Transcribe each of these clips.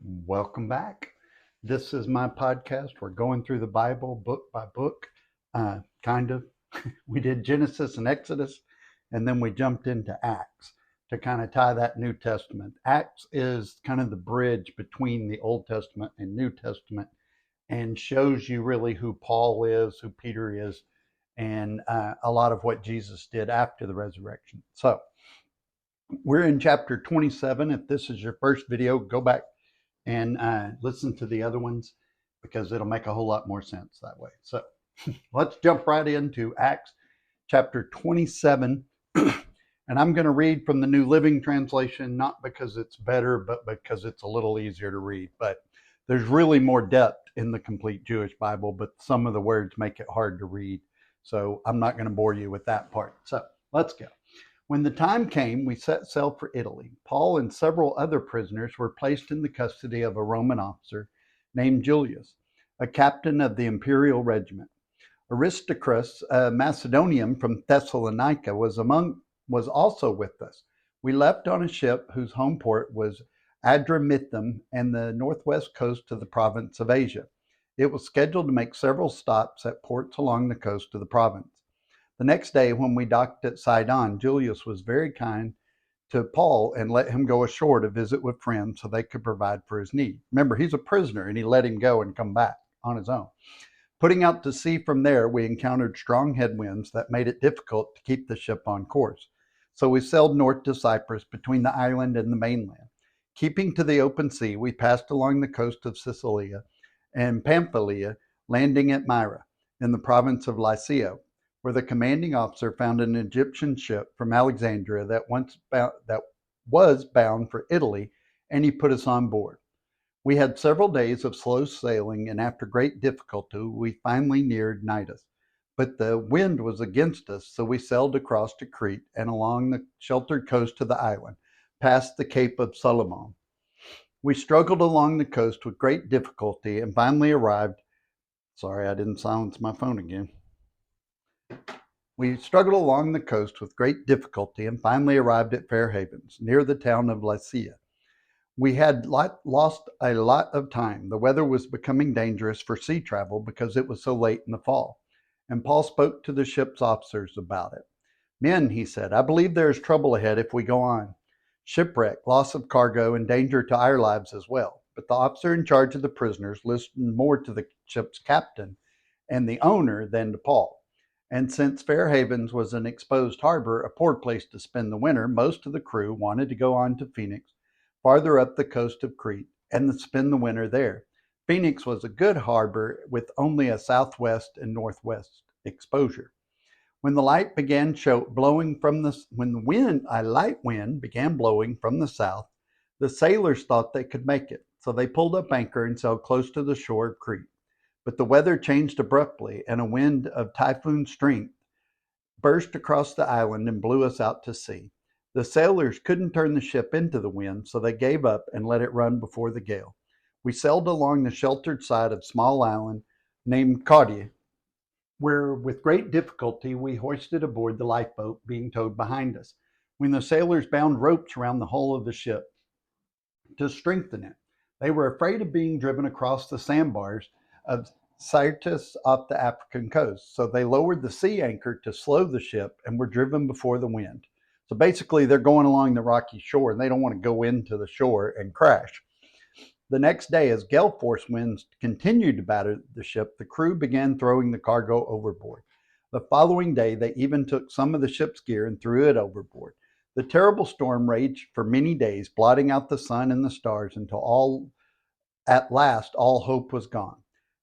Welcome back. This is my podcast. We're going through the Bible book by book, kind of. We did Genesis and Exodus, and then we jumped into Acts to kind of tie that New Testament. Acts is kind of the bridge between the Old Testament and New Testament and shows you really who Paul is, who Peter is, and a lot of what Jesus did after the resurrection. So we're in chapter 27. If this is your first video, go back and listen to the other ones because it'll make a whole lot more sense that way. So let's jump right into Acts chapter 27. And I'm going to read from the New Living Translation, not because it's better, but because it's a little easier to read. But there's really more depth in the complete Jewish Bible, but some of the words make it hard to read. So I'm not going to bore you with that part. So let's go. When the time came, we set sail for Italy. Paul and several other prisoners were placed in the custody of a Roman officer named Julius, a captain of the imperial regiment. Aristarchus, a Macedonian from Thessalonica, was also with us. We left on a ship whose home port was Adramyttium and the northwest coast of the province of Asia. It was scheduled to make several stops at ports along the coast of the province. The next day, when we docked at Sidon, Julius was very kind to Paul and let him go ashore to visit with friends so they could provide for his need. Remember, he's a prisoner, and he let him go and come back on his own. Putting out to sea from there, we encountered strong headwinds that made it difficult to keep the ship on course. So we sailed north to Cyprus between the island and the mainland. Keeping to the open sea, we passed along the coast of Sicilia and Pamphylia, landing at Myra in the province of Lycia, where the commanding officer found an Egyptian ship from Alexandria that was bound for Italy, and he put us on board. We had several days of slow sailing, and after great difficulty, we finally neared Cnidus. But the wind was against us, so we sailed across to Crete and along the sheltered coast of the island, past the Cape of Solomon. We struggled along the coast with great difficulty and finally arrived. Sorry, I didn't silence my phone again. We struggled along the coast with great difficulty and finally arrived at Fair Havens, near the town of Lycia. We had lost a lot of time. The weather was becoming dangerous for sea travel because it was so late in the fall, and Paul spoke to the ship's officers about it. Men, he said, I believe there is trouble ahead if we go on. Shipwreck, loss of cargo, and danger to our lives as well. But the officer in charge of the prisoners listened more to the ship's captain and the owner than to Paul. And since Fair Havens was an exposed harbor, a poor place to spend the winter, most of the crew wanted to go on to Phoenix, farther up the coast of Crete, and spend the winter there. Phoenix was a good harbor with only a southwest and northwest exposure. When a light wind began blowing from the south, the sailors thought they could make it, so they pulled up anchor and sailed close to the shore of Crete. But the weather changed abruptly, and a wind of typhoon strength burst across the island and blew us out to sea. The sailors couldn't turn the ship into the wind, so they gave up and let it run before the gale. We sailed along the sheltered side of a small island named Cauda, where with great difficulty we hoisted aboard the lifeboat being towed behind us, when the sailors bound ropes around the hull of the ship to strengthen it. They were afraid of being driven across the sandbars of Syrtis off the African coast, so they lowered the sea anchor to slow the ship and were driven before the wind. So basically, they're going along the rocky shore and they don't want to go into the shore and crash. The next day, as gale force winds continued to batter the ship, the crew began throwing the cargo overboard. The following day, they even took some of the ship's gear and threw it overboard. The terrible storm raged for many days, blotting out the sun and the stars until at last all hope was gone.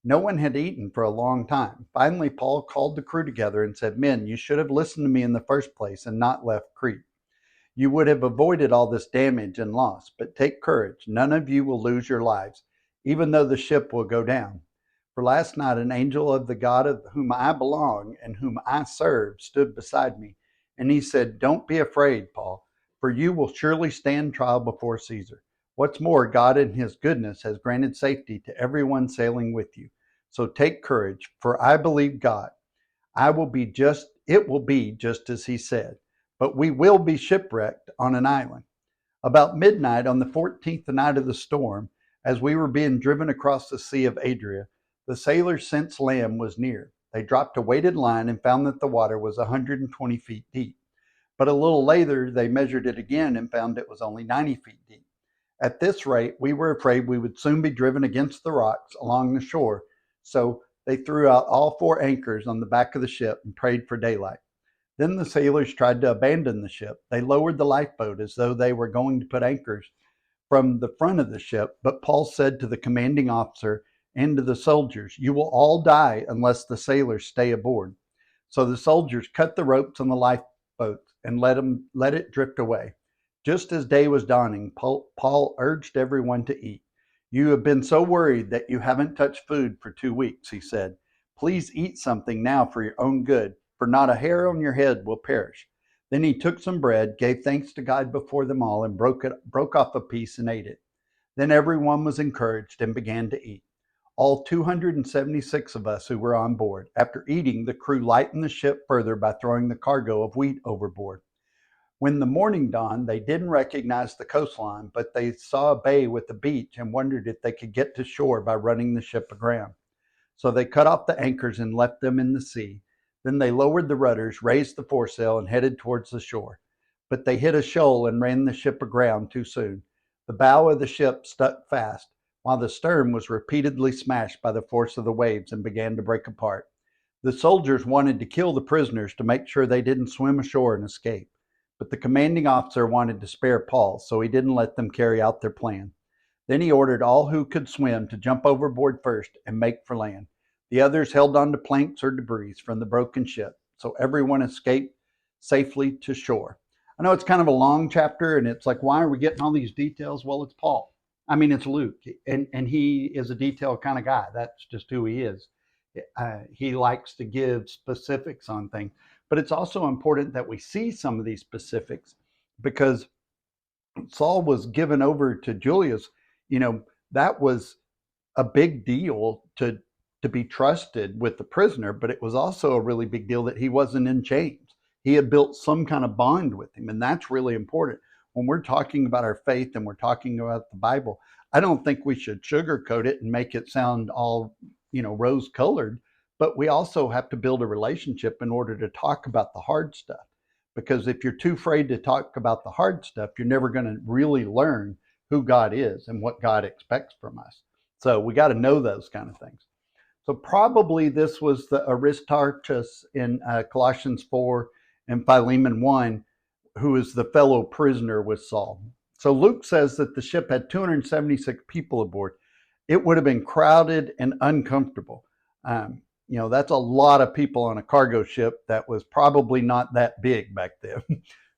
No one had eaten for a long time. Finally, Paul called the crew together and said, Men, you should have listened to me in the first place and not left Crete. You would have avoided all this damage and loss, but take courage. None of you will lose your lives, even though the ship will go down. For last night, an angel of the God of whom I belong and whom I serve stood beside me, and he said, Don't be afraid, Paul, for you will surely stand trial before Caesar. What's more, God in his goodness has granted safety to everyone sailing with you. So take courage, for I believe God. It will be just as he said. But we will be shipwrecked on an island. About midnight on the 14th night of the storm, As we were being driven across the Sea of Adria, the sailors sensed land was near. They dropped a weighted line and found that the water was 120 feet deep. But a little later, they measured it again and found it was only 90 feet deep. At this rate, we were afraid we would soon be driven against the rocks along the shore, so they threw out all 4 anchors on the back of the ship and prayed for daylight. Then the sailors tried to abandon the ship. They lowered the lifeboat as though they were going to put anchors from the front of the ship, but Paul said to the commanding officer and to the soldiers, "You will all die unless the sailors stay aboard." So the soldiers cut the ropes on the lifeboats and let it drift away. Just as day was dawning, Paul urged everyone to eat. "You have been so worried that you haven't touched food for 2 weeks," he said. "Please eat something now for your own good, for not a hair on your head will perish." Then he took some bread, gave thanks to God before them all, and broke off a piece and ate it. Then everyone was encouraged and began to eat. All 276 of us who were on board. After eating, the crew lightened the ship further by throwing the cargo of wheat overboard. When the morning dawned, they didn't recognize the coastline, but they saw a bay with a beach and wondered if they could get to shore by running the ship aground. So they cut off the anchors and left them in the sea. Then they lowered the rudders, raised the foresail, and headed towards the shore. But they hit a shoal and ran the ship aground too soon. The bow of the ship stuck fast, while the stern was repeatedly smashed by the force of the waves and began to break apart. The soldiers wanted to kill the prisoners to make sure they didn't swim ashore and escape. But the commanding officer wanted to spare Paul, so he didn't let them carry out their plan. Then he ordered all who could swim to jump overboard first and make for land. The others held on to planks or debris from the broken ship, so everyone escaped safely to shore. I know it's kind of a long chapter, and it's like, why are we getting all these details? Well, it's Paul. I mean, it's Luke, and he is a detailed kind of guy. That's just who he is. He likes to give specifics on things, but it's also important that we see some of these specifics because Saul was given over to Julius. That was a big deal to be trusted with the prisoner, but it was also a really big deal that he wasn't in chains. He had built some kind of bond with him, and that's really important. When we're talking about our faith and we're talking about the Bible, I don't think we should sugarcoat it and make it sound all, rose-colored, but we also have to build a relationship in order to talk about the hard stuff. Because if you're too afraid to talk about the hard stuff, you're never going to really learn who God is and what God expects from us. So we got to know those kind of things. So probably this was the Aristarchus in Colossians 4 and Philemon 1, who is the fellow prisoner with Saul. So Luke says that the ship had 276 people aboard. It would have been crowded and uncomfortable. That's a lot of people on a cargo ship that was probably not that big back then.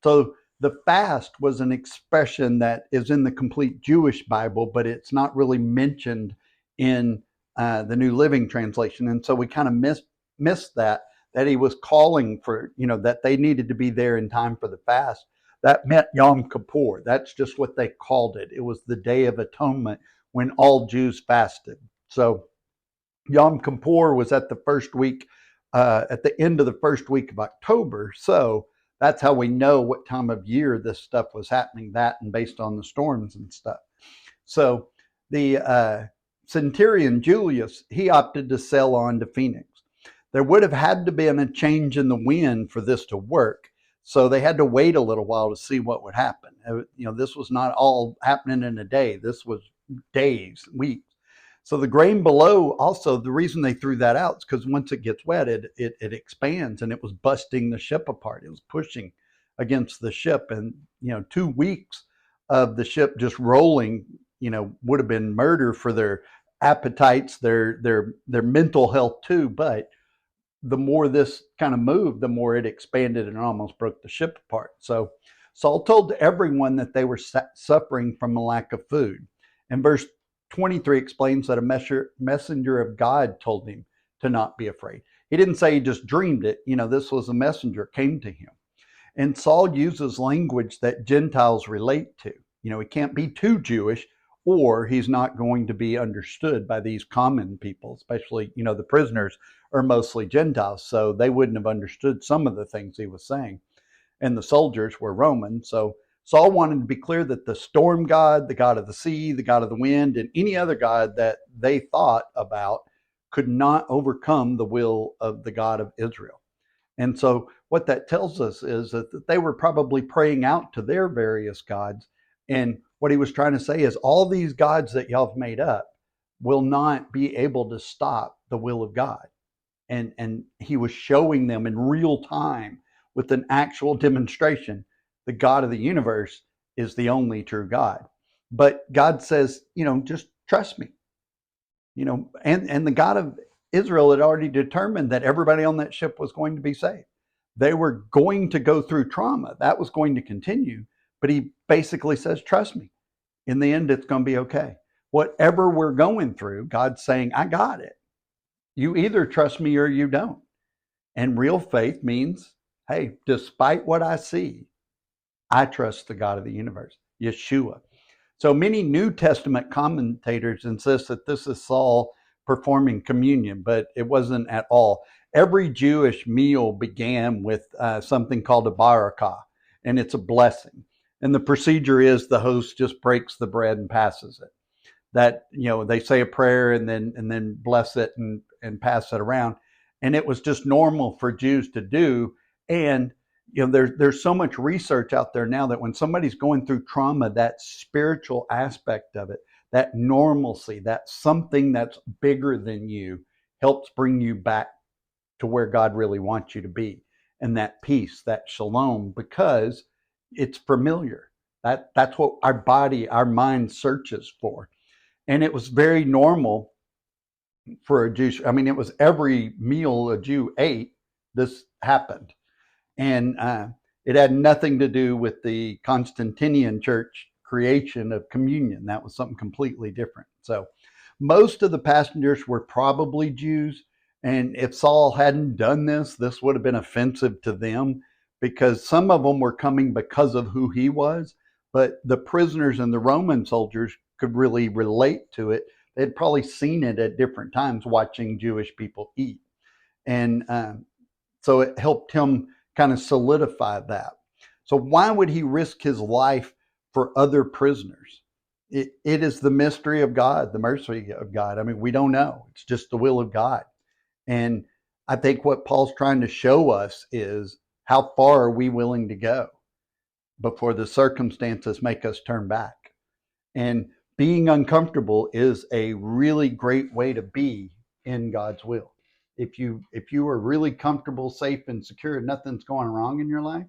So the fast was an expression that is in the complete Jewish Bible, but it's not really mentioned in the New Living Translation. And so we kind of missed that he was calling for, that they needed to be there in time for the fast. That meant Yom Kippur. That's just what they called it. It was the Day of Atonement when all Jews fasted. So Yom Kippur was at the first week, at the end of the first week of October. So that's how we know what time of year this stuff was happening, that and based on the storms and stuff. So the centurion Julius, he opted to sail on to Phoenix. There would have had to been a change in the wind for this to work. So they had to wait a little while to see what would happen. This was not all happening in a day. This was days, weeks. So the grain below, also, the reason they threw that out is because once it gets wet, it expands, and it was busting the ship apart. It was pushing against the ship. And, 2 weeks of the ship just rolling, would have been murder for their appetites, their mental health too. But the more this kind of moved, the more it expanded and almost broke the ship apart. So Saul told everyone that they were suffering from a lack of food. And verse 23 explains that a messenger of God told him to not be afraid. He didn't say he just dreamed it. This was a messenger came to him. And Saul uses language that Gentiles relate to. He can't be too Jewish, or he's not going to be understood by these common people, especially, the prisoners are mostly Gentiles, so they wouldn't have understood some of the things he was saying. And the soldiers were Roman, so Saul wanted to be clear that the storm god, the god of the sea, the god of the wind, and any other god that they thought about could not overcome the will of the God of Israel. And so what that tells us is that they were probably praying out to their various gods. And what he was trying to say is all these gods that y'all have made up will not be able to stop the will of God. And he was showing them in real time with an actual demonstration the God of the universe is the only true God. But God says, just trust me. And the God of Israel had already determined that everybody on that ship was going to be saved. They were going to go through trauma. That was going to continue. But he basically says, trust me. In the end, it's going to be okay. Whatever we're going through, God's saying, I got it. You either trust me or you don't. And real faith means, hey, despite what I see, I trust the God of the universe, Yeshua. So many New Testament commentators insist that this is Saul performing communion, but it wasn't at all. Every Jewish meal began with something called a barakah, and it's a blessing. And the procedure is the host just breaks the bread and passes it. That, they say a prayer and then bless it and pass it around. And it was just normal for Jews to do. And there's so much research out there now that when somebody's going through trauma, that spiritual aspect of it, that normalcy, that something that's bigger than you helps bring you back to where God really wants you to be. And that peace, that shalom, because it's familiar. That's what our body, our mind searches for. And it was very normal for a Jew. I mean, it was every meal a Jew ate, this happened. And it had nothing to do with the Constantinian church creation of communion. That was something completely different. So most of the passengers were probably Jews. And if Saul hadn't done this, this would have been offensive to them because some of them were coming because of who he was. But the prisoners and the Roman soldiers could really relate to it. They'd probably seen it at different times watching Jewish people eat. And so it helped him kind of solidify that. So why would he risk his life for other prisoners? It is the mystery of God, the mercy of God. I mean, we don't know. It's just the will of God. And I think what Paul's trying to show us is how far are we willing to go before the circumstances make us turn back. And being uncomfortable is a really great way to be in God's will. If you are really comfortable, safe, and secure, nothing's going wrong in your life,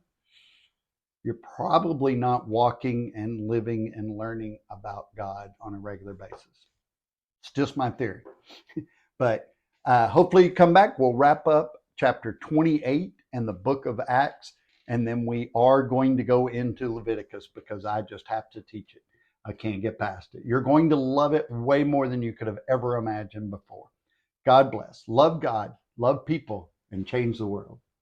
you're probably not walking and living and learning about God on a regular basis. It's just my theory. But hopefully you come back. We'll wrap up chapter 28 and the book of Acts, and then we are going to go into Leviticus because I just have to teach it. I can't get past it. You're going to love it way more than you could have ever imagined before. God bless. Love God, love people, and change the world.